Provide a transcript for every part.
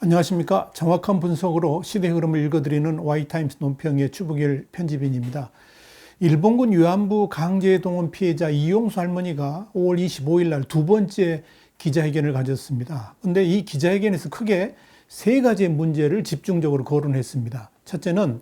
안녕하십니까. 정확한 분석으로 시대 흐름을 읽어드리는 Y타임스 논평의 추부결 편집인입니다. 일본군 위안부 강제동원 피해자 이용수 할머니가 5월 25일 날 두 번째 기자회견을 가졌습니다. 그런데 이 기자회견에서 크게 세 가지의 문제를 집중적으로 거론했습니다. 첫째는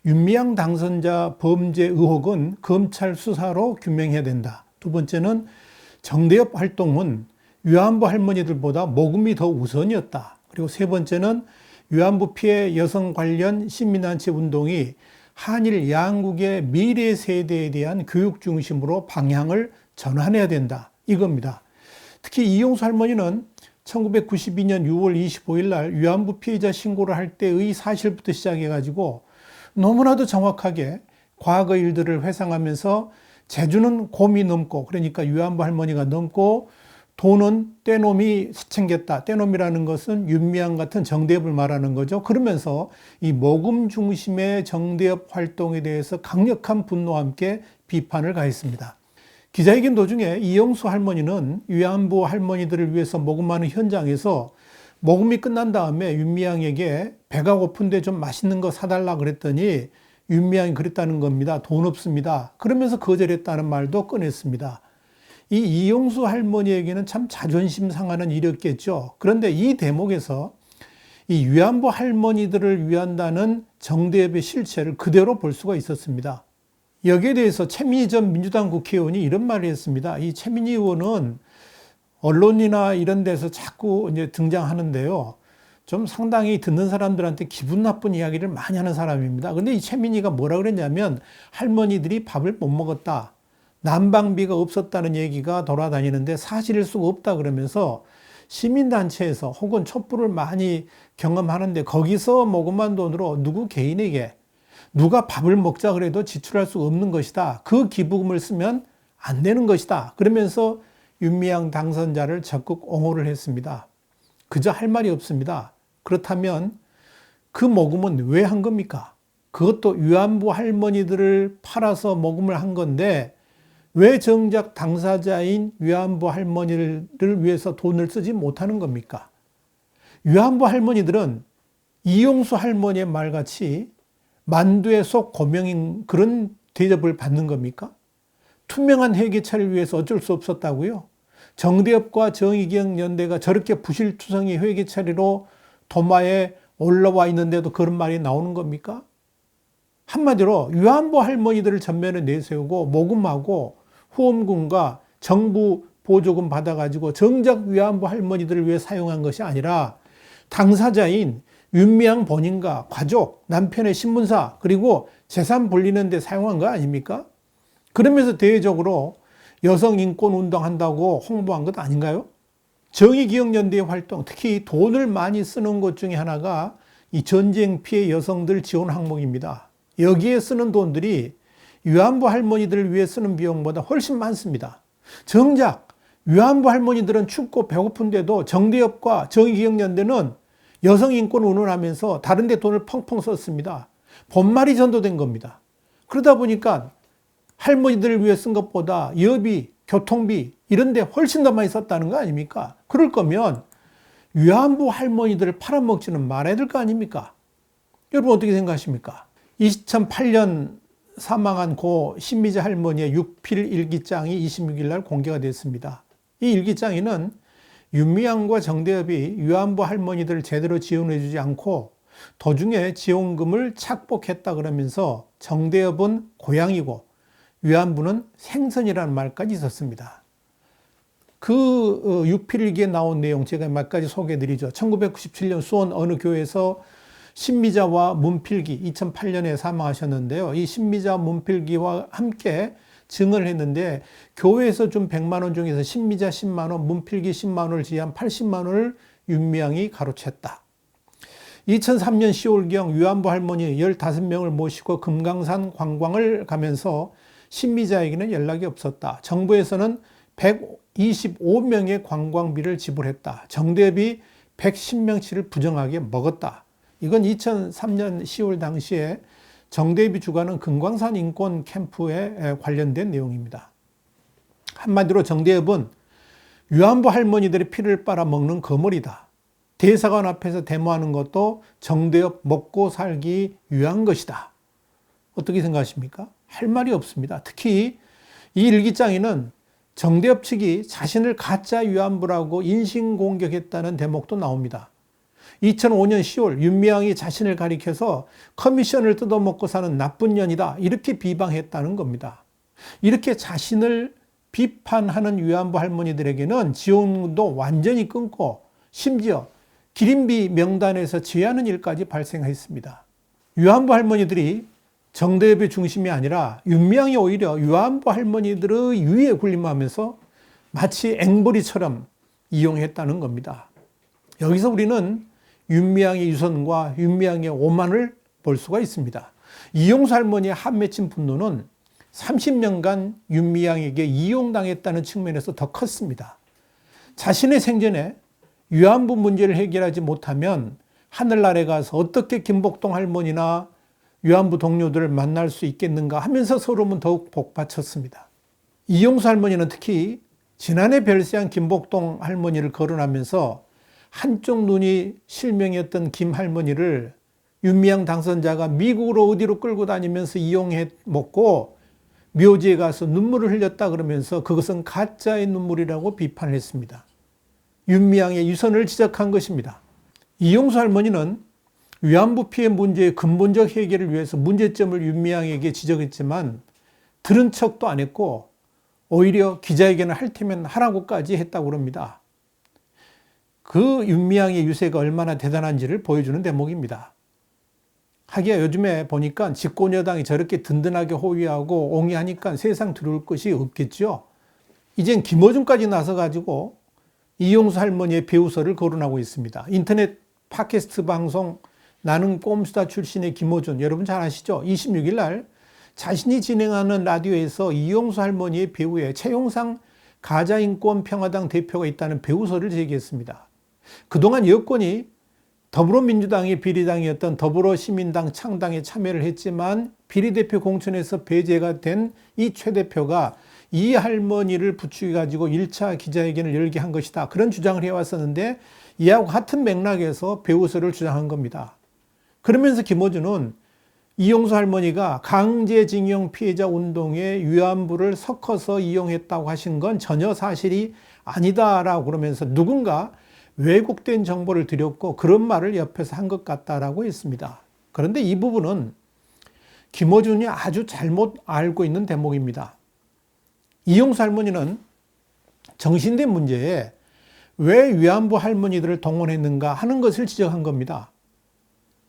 윤미향 당선자 범죄 의혹은 검찰 수사로 규명해야 된다. 두 번째는 정대협 활동은 위안부 할머니들보다 모금이 더 우선이었다. 그리고 세 번째는 위안부 피해 여성 관련 시민단체 운동이 한일 양국의 미래 세대에 대한 교육 중심으로 방향을 전환해야 된다. 이겁니다. 특히 이용수 할머니는 1992년 6월 25일 날 위안부 피해자 신고를 할 때의 사실부터 시작해가지고 너무나도 정확하게 과거 일들을 회상하면서 제주는 곰이 넘고, 그러니까 위안부 할머니가 넘고, 돈은 떼놈이 챙겼다. 떼놈이라는 것은 윤미향 같은 정대협을 말하는 거죠. 그러면서 이 모금 중심의 정대협 활동에 대해서 강력한 분노와 함께 비판을 가했습니다. 기자회견 도중에 이용수 할머니는 위안부 할머니들을 위해서 모금하는 현장에서 모금이 끝난 다음에 윤미향에게 배가 고픈데 좀 맛있는 거 사달라 그랬더니 윤미향이 그랬다는 겁니다. 돈 없습니다. 그러면서 거절했다는 말도 꺼냈습니다. 이 이용수 할머니에게는 참 자존심 상하는 일이었겠죠. 그런데 이 대목에서 이 위안부 할머니들을 위한다는 정대협의 실체를 그대로 볼 수가 있었습니다. 여기에 대해서 최민희 전 민주당 국회의원이 이런 말을 했습니다. 이 최민희 의원은 언론이나 이런 데서 자꾸 이제 등장하는데요. 좀 상당히 듣는 사람들한테 기분 나쁜 이야기를 많이 하는 사람입니다. 근데 이 최민희가 뭐라 그랬냐면 할머니들이 밥을 못 먹었다. 난방비가 없었다는 얘기가 돌아다니는데 사실일 수가 없다 그러면서 시민단체에서 혹은 촛불을 많이 경험하는데 거기서 모금한 돈으로 누구 개인에게 누가 밥을 먹자 그래도 지출할 수 없는 것이다. 그 기부금을 쓰면 안 되는 것이다. 그러면서 윤미향 당선자를 적극 옹호를 했습니다. 그저 할 말이 없습니다. 그렇다면 그 모금은 왜 한 겁니까? 그것도 위안부 할머니들을 팔아서 모금을 한 건데 왜 정작 당사자인 위안부 할머니를 위해서 돈을 쓰지 못하는 겁니까? 위안부 할머니들은 이용수 할머니의 말같이 만두의 속 고명인 그런 대접을 받는 겁니까? 투명한 회계처리를 위해서 어쩔 수 없었다고요? 정대협과 정의기억연대가 저렇게 부실투성이 회계처리로 도마에 올라와 있는데도 그런 말이 나오는 겁니까? 한마디로 위안부 할머니들을 전면에 내세우고 모금하고 후원금과 정부 보조금 받아가지고 정작 위안부 할머니들을 위해 사용한 것이 아니라 당사자인 윤미향 본인과 가족, 남편의 신문사 그리고 재산 불리는 데 사용한 거 아닙니까? 그러면서 대외적으로 여성 인권 운동한다고 홍보한 것 아닌가요? 정의기억연대의 활동, 특히 돈을 많이 쓰는 것 중에 하나가 이 전쟁 피해 여성들 지원 항목입니다. 여기에 쓰는 돈들이 위안부 할머니들을 위해 쓰는 비용보다 훨씬 많습니다. 정작 위안부 할머니들은 춥고 배고픈데도 정대협과 정의기억연대는 여성인권 운운하면서 다른 데 돈을 펑펑 썼습니다. 본말이 전도된 겁니다. 그러다 보니까 할머니들을 위해 쓴 것보다 여비, 교통비 이런 데 훨씬 더 많이 썼다는 거 아닙니까? 그럴 거면 위안부 할머니들을 팔아먹지는 말아야 될 거 아닙니까? 여러분 어떻게 생각하십니까? 2008년 사망한 고 신미자 할머니의 육필 일기장이 26일 날 공개가 됐습니다. 이 일기장에는 윤미향과 정대협이 위안부 할머니들을 제대로 지원해주지 않고 도중에 지원금을 착복했다 그러면서 정대협은 고향이고 위안부는 생선이라는 말까지 있었습니다. 그 육필일기에 나온 내용 제가 몇 가지 소개해드리죠. 1997년 수원 어느 교회에서 신미자와 문필기 2008년에 사망하셨는데요. 이 신미자 문필기와 함께 증언을 했는데 교회에서 준 100만 원 중에서 신미자 10만 원, 문필기 10만 원을 지한 80만 원을 윤미향이 가로챘다. 2003년 10월경 위안부 할머니 15명을 모시고 금강산 관광을 가면서 신미자에게는 연락이 없었다. 정부에서는 125명의 관광비를 지불했다. 정대협이 110명치를 부정하게 먹었다. 이건 2003년 10월 당시에 정대협이 주관한 금강산 인권 캠프에 관련된 내용입니다. 한마디로 정대협은 위안부 할머니들의 피를 빨아먹는 거물이다. 대사관 앞에서 데모하는 것도 정대협 먹고 살기 위한 것이다. 어떻게 생각하십니까? 할 말이 없습니다. 특히 이 일기장에는 정대협 측이 자신을 가짜 위안부라고 인신공격했다는 대목도 나옵니다. 2005년 10월 윤미향이 자신을 가리켜서 커미션을 뜯어먹고 사는 나쁜 년이다 이렇게 비방했다는 겁니다. 이렇게 자신을 비판하는 위안부 할머니들에게는 지원도 완전히 끊고 심지어 기린비 명단에서 제외하는 일까지 발생했습니다. 위안부 할머니들이 정대협의 중심이 아니라 윤미향이 오히려 위안부 할머니들의 위에 군림하면서 마치 앵벌이처럼 이용했다는 겁니다. 여기서 우리는 윤미향의 유선과 윤미향의 오만을 볼 수가 있습니다. 이용수 할머니의 한 맺힌 분노는 30년간 윤미향에게 이용당했다는 측면에서 더 컸습니다. 자신의 생전에 위안부 문제를 해결하지 못하면 하늘나라에 가서 어떻게 김복동 할머니나 위안부 동료들을 만날 수 있겠는가 하면서 서러움은 더욱 복받쳤습니다. 이용수 할머니는 특히 지난해 별세한 김복동 할머니를 거론하면서 한쪽 눈이 실명이었던 김 할머니를 윤미향 당선자가 미국으로 어디로 끌고 다니면서 이용해 먹고 묘지에 가서 눈물을 흘렸다 그러면서 그것은 가짜의 눈물이라고 비판을 했습니다. 윤미향의 유선을 지적한 것입니다. 이용수 할머니는 위안부 피해 문제의 근본적 해결을 위해서 문제점을 윤미향에게 지적했지만 들은 척도 안 했고 오히려 기자회견을 할 테면 하라고까지 했다고 합니다. 그 윤미향의 유세가 얼마나 대단한지를 보여주는 대목입니다. 하기야 요즘에 보니까 집권 여당이 저렇게 든든하게 호위하고 옹이하니까 세상 두려울 것이 없겠죠. 이젠 김어준까지 나서가지고 이용수 할머니의 배우설을 거론하고 있습니다. 인터넷 팟캐스트 방송 나는 꼼수다 출신의 김어준, 여러분 잘 아시죠? 26일 날 자신이 진행하는 라디오에서 이용수 할머니의 배우에 최용상 가자인권평화당 대표가 있다는 배우설을 제기했습니다. 그동안 여권이 더불어민주당의 비리당이었던 더불어시민당 창당에 참여를 했지만 비리대표 공천에서 배제가 된 이 최 대표가 이 할머니를 부추겨가지고 1차 기자회견을 열게 한 것이다. 그런 주장을 해왔었는데 이하고 같은 맥락에서 배우설을 주장한 겁니다. 그러면서 김어준은 이용수 할머니가 강제징용 피해자 운동에 위안부를 섞어서 이용했다고 하신 건 전혀 사실이 아니다라고 그러면서 누군가 왜곡된 정보를 드렸고 그런 말을 옆에서 한 것 같다라고 했습니다. 그런데 이 부분은 김어준이 아주 잘못 알고 있는 대목입니다. 이용수 할머니는 정신대 문제에 왜 위안부 할머니들을 동원했는가 하는 것을 지적한 겁니다.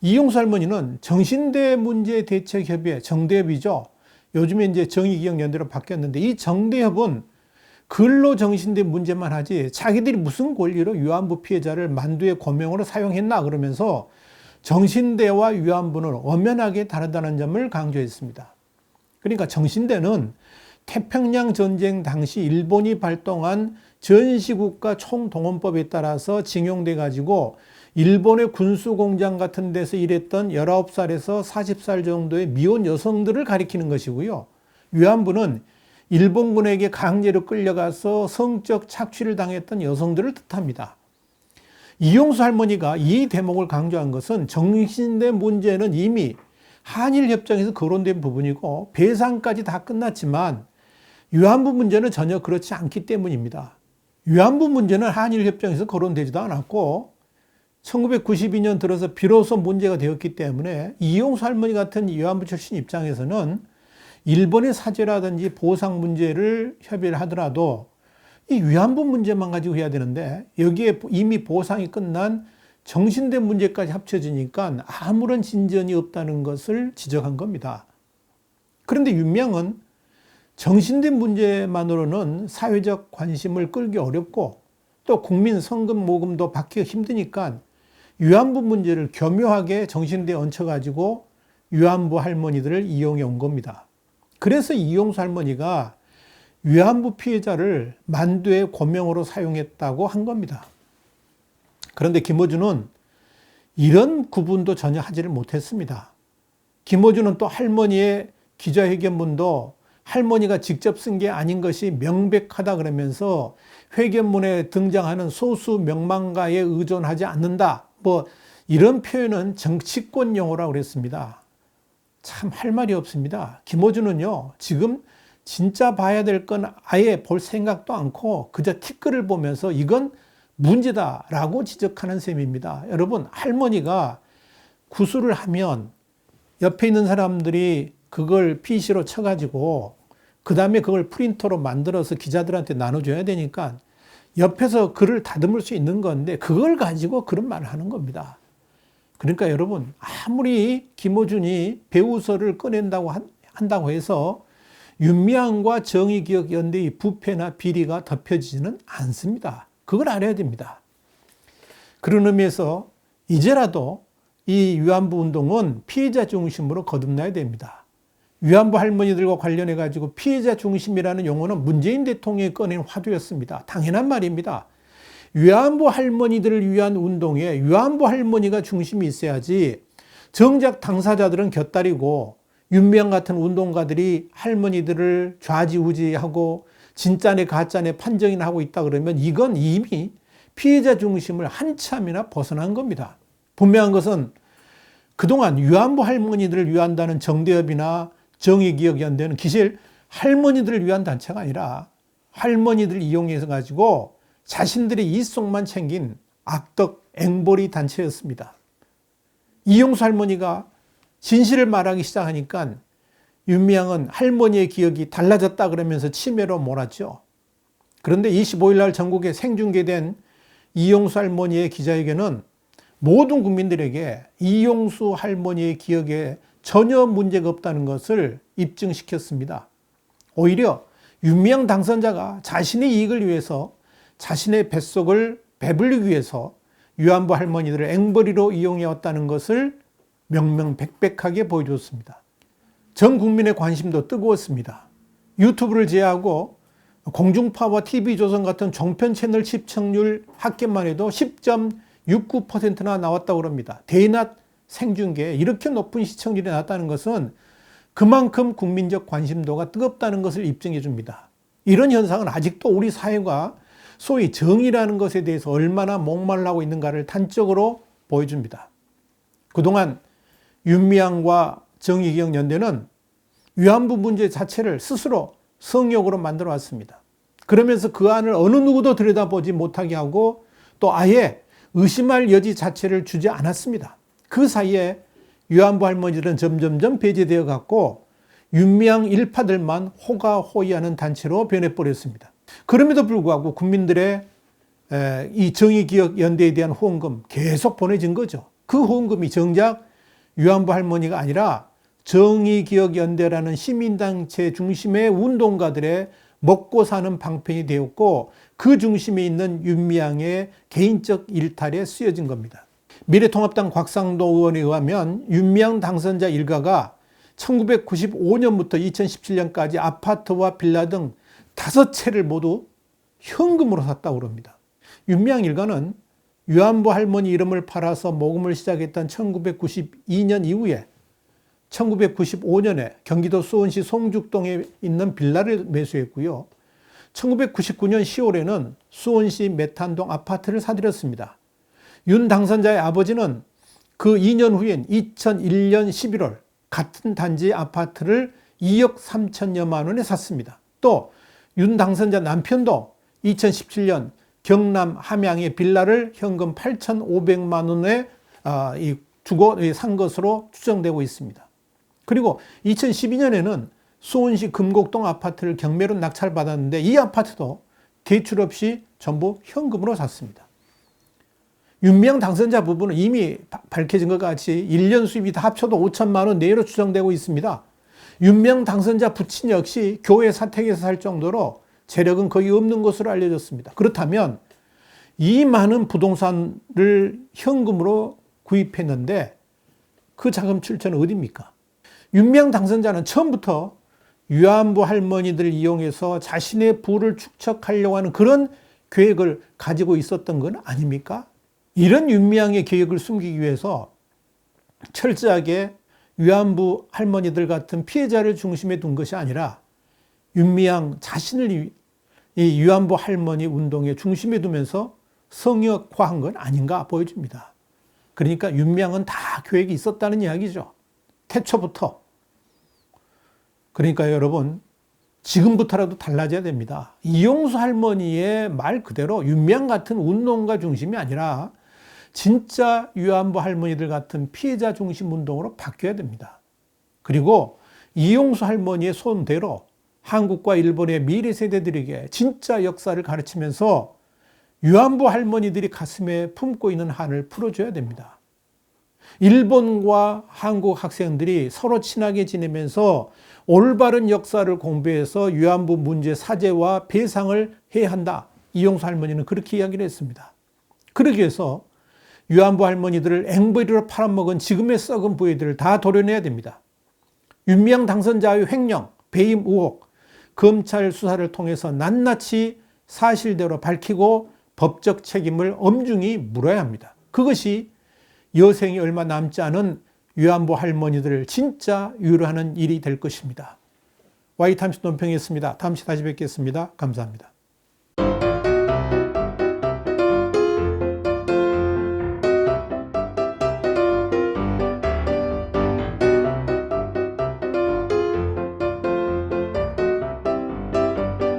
이용수 할머니는 정신대 문제 대책협의회 정대협이죠. 요즘에 이제 정의기억연대로 바뀌었는데 이 정대협은 근로정신대 문제만 하지 자기들이 무슨 권리로 위안부 피해자를 만두의 고명으로 사용했나 그러면서 정신대와 위안부는 엄연하게 다르다는 점을 강조했습니다. 그러니까 정신대는 태평양 전쟁 당시 일본이 발동한 전시국가 총동원법에 따라서 징용돼 가지고 일본의 군수공장 같은 데서 일했던 19살에서 40살 정도의 미혼 여성들을 가리키는 것이고요. 위안부는 일본군에게 강제로 끌려가서 성적 착취를 당했던 여성들을 뜻합니다. 이용수 할머니가 이 대목을 강조한 것은 정신대 문제는 이미 한일협정에서 거론된 부분이고 배상까지 다 끝났지만 위안부 문제는 전혀 그렇지 않기 때문입니다. 위안부 문제는 한일협정에서 거론되지도 않았고 1992년 들어서 비로소 문제가 되었기 때문에 이용수 할머니 같은 위안부 출신 입장에서는 일본의 사죄라든지 보상 문제를 협의를 하더라도 이 위안부 문제만 가지고 해야 되는데 여기에 이미 보상이 끝난 정신대 문제까지 합쳐지니까 아무런 진전이 없다는 것을 지적한 겁니다. 그런데 윤미향은 정신대 문제만으로는 사회적 관심을 끌기 어렵고 또 국민 성금 모금도 받기가 힘드니까 위안부 문제를 교묘하게 정신대에 얹혀가지고 위안부 할머니들을 이용해 온 겁니다. 그래서 이용수 할머니가 위안부 피해자를 만두의 고명으로 사용했다고 한 겁니다. 그런데 김어준은 이런 구분도 전혀 하지를 못했습니다. 김어준은 또 할머니의 기자회견문도 할머니가 직접 쓴 게 아닌 것이 명백하다 그러면서 회견문에 등장하는 소수 명망가에 의존하지 않는다. 뭐 이런 표현은 정치권 용어라고 그랬습니다. 참 할 말이 없습니다. 김어준은요, 지금 진짜 봐야 될 건 아예 볼 생각도 않고 그저 티끌을 보면서 이건 문제다라고 지적하는 셈입니다. 여러분, 할머니가 구술을 하면 옆에 있는 사람들이 그걸 PC로 쳐가지고 그 다음에 그걸 프린터로 만들어서 기자들한테 나눠줘야 되니까 옆에서 글을 다듬을 수 있는 건데 그걸 가지고 그런 말을 하는 겁니다. 그러니까 여러분, 아무리 김어준이 배우설을 꺼낸다고 한다고 해서 윤미향과 정의기억연대의 부패나 비리가 덮여지지는 않습니다. 그걸 알아야 됩니다. 그런 의미에서 이제라도 이 위안부 운동은 피해자 중심으로 거듭나야 됩니다. 위안부 할머니들과 관련해 가지고 피해자 중심이라는 용어는 문재인 대통령이 꺼낸 화두였습니다. 당연한 말입니다. 위안부 할머니들을 위한 운동에 위안부 할머니가 중심이 있어야지 정작 당사자들은 곁다리고 윤미향 같은 운동가들이 할머니들을 좌지우지하고 진짜네 가짜네 판정이나 하고 있다 그러면 이건 이미 피해자 중심을 한참이나 벗어난 겁니다. 분명한 것은 그동안 위안부 할머니들을 위한다는 정대협이나 정의기억연대는 기실 할머니들을 위한 단체가 아니라 할머니들을 이용해서 가지고 자신들의 이속만 챙긴 악덕 앵벌이 단체였습니다. 이용수 할머니가 진실을 말하기 시작하니까 윤미향은 할머니의 기억이 달라졌다 그러면서 치매로 몰았죠. 그런데 25일 날 전국에 생중계된 이용수 할머니의 기자회견은 모든 국민들에게 이용수 할머니의 기억에 전혀 문제가 없다는 것을 입증시켰습니다. 오히려 윤미향 당선자가 자신의 이익을 위해서 자신의 뱃속을 배불리기 위해서 위안부 할머니들을 앵벌이로 이용해왔다는 것을 명명백백하게 보여줬습니다. 전 국민의 관심도 뜨거웠습니다. 유튜브를 제외하고 공중파와 TV조선 같은 종편 채널 시청률 합계만 해도 10.69%나 나왔다고 합니다. 대낮 생중계에 이렇게 높은 시청률이 나왔다는 것은 그만큼 국민적 관심도가 뜨겁다는 것을 입증해 줍니다. 이런 현상은 아직도 우리 사회가 소위 정의라는 것에 대해서 얼마나 목말라하고 있는가를 단적으로 보여줍니다. 그동안 윤미향과 정의기억연대는 위안부 문제 자체를 스스로 성역으로 만들어 왔습니다. 그러면서 그 안을 어느 누구도 들여다보지 못하게 하고 또 아예 의심할 여지 자체를 주지 않았습니다. 그 사이에 위안부 할머니들은 점점점 배제되어 갔고 윤미향 일파들만 호가호위하는 단체로 변해버렸습니다. 그럼에도 불구하고 국민들의 이 정의기억연대에 대한 후원금 계속 보내진 거죠. 그 후원금이 정작 위안부 할머니가 아니라 정의기억연대라는 시민단체 중심의 운동가들의 먹고 사는 방편이 되었고 그 중심에 있는 윤미향의 개인적 일탈에 쓰여진 겁니다. 미래통합당 곽상도 의원에 의하면 윤미향 당선자 일가가 1995년부터 2017년까지 아파트와 빌라 등 5채를 모두 현금으로 샀다고 합니다. 윤미향 일가는 위안부 할머니 이름을 팔아서 모금을 시작했던 1992년 이후에 1995년에 경기도 수원시 송죽동에 있는 빌라를 매수했고요. 1999년 10월에는 수원시 메탄동 아파트를 사들였습니다. 윤 당선자의 아버지는 그 2년 후인 2001년 11월 같은 단지 아파트를 2억 3천여만 원에 샀습니다. 또 윤 당선자 남편도 2017년 경남 함양의 빌라를 현금 8,500만 원에 주고 산 것으로 추정되고 있습니다. 그리고 2012년에는 수원시 금곡동 아파트를 경매로 낙찰받았는데 이 아파트도 대출 없이 전부 현금으로 샀습니다. 윤미향 당선자 부부는 이미 밝혀진 것 같이 1년 수입이 다 합쳐도 5천만 원 내외로 추정되고 있습니다. 윤미향 당선자 부친 역시 교회 사택에서 살 정도로 재력은 거의 없는 것으로 알려졌습니다. 그렇다면 이 많은 부동산을 현금으로 구입했는데 그 자금 출처는 어디입니까? 윤미향 당선자는 처음부터 위안부 할머니들을 이용해서 자신의 부를 축적하려고 하는 그런 계획을 가지고 있었던 건 아닙니까? 이런 윤미향의 계획을 숨기기 위해서 철저하게 위안부 할머니들 같은 피해자를 중심에 둔 것이 아니라 윤미향 자신을 이 위안부 할머니 운동의 중심에 두면서 성역화한 건 아닌가 보여집니다. 그러니까 윤미향은 다 계획이 있었다는 이야기죠. 태초부터. 그러니까 여러분, 지금부터라도 달라져야 됩니다. 이용수 할머니의 말 그대로 윤미향 같은 운동가 중심이 아니라 진짜 위안부 할머니들 같은 피해자 중심 운동으로 바뀌어야 됩니다. 그리고 이용수 할머니의 손대로 한국과 일본의 미래 세대들에게 진짜 역사를 가르치면서 위안부 할머니들이 가슴에 품고 있는 한을 풀어줘야 됩니다. 일본과 한국 학생들이 서로 친하게 지내면서 올바른 역사를 공부해서 위안부 문제 사죄와 배상을 해야 한다. 이용수 할머니는 그렇게 이야기를 했습니다. 그러기 위해서 위안부 할머니들을 앵벌이로 팔아먹은 지금의 썩은 부위들을 다 도려내야 됩니다. 윤미향 당선자의 횡령, 배임 의혹, 검찰 수사를 통해서 낱낱이 사실대로 밝히고 법적 책임을 엄중히 물어야 합니다. 그것이 여생이 얼마 남지 않은 위안부 할머니들을 진짜 위로하는 일이 될 것입니다. 와이타임스 논평이었습니다. 다음 시간에 다시 뵙겠습니다. 감사합니다.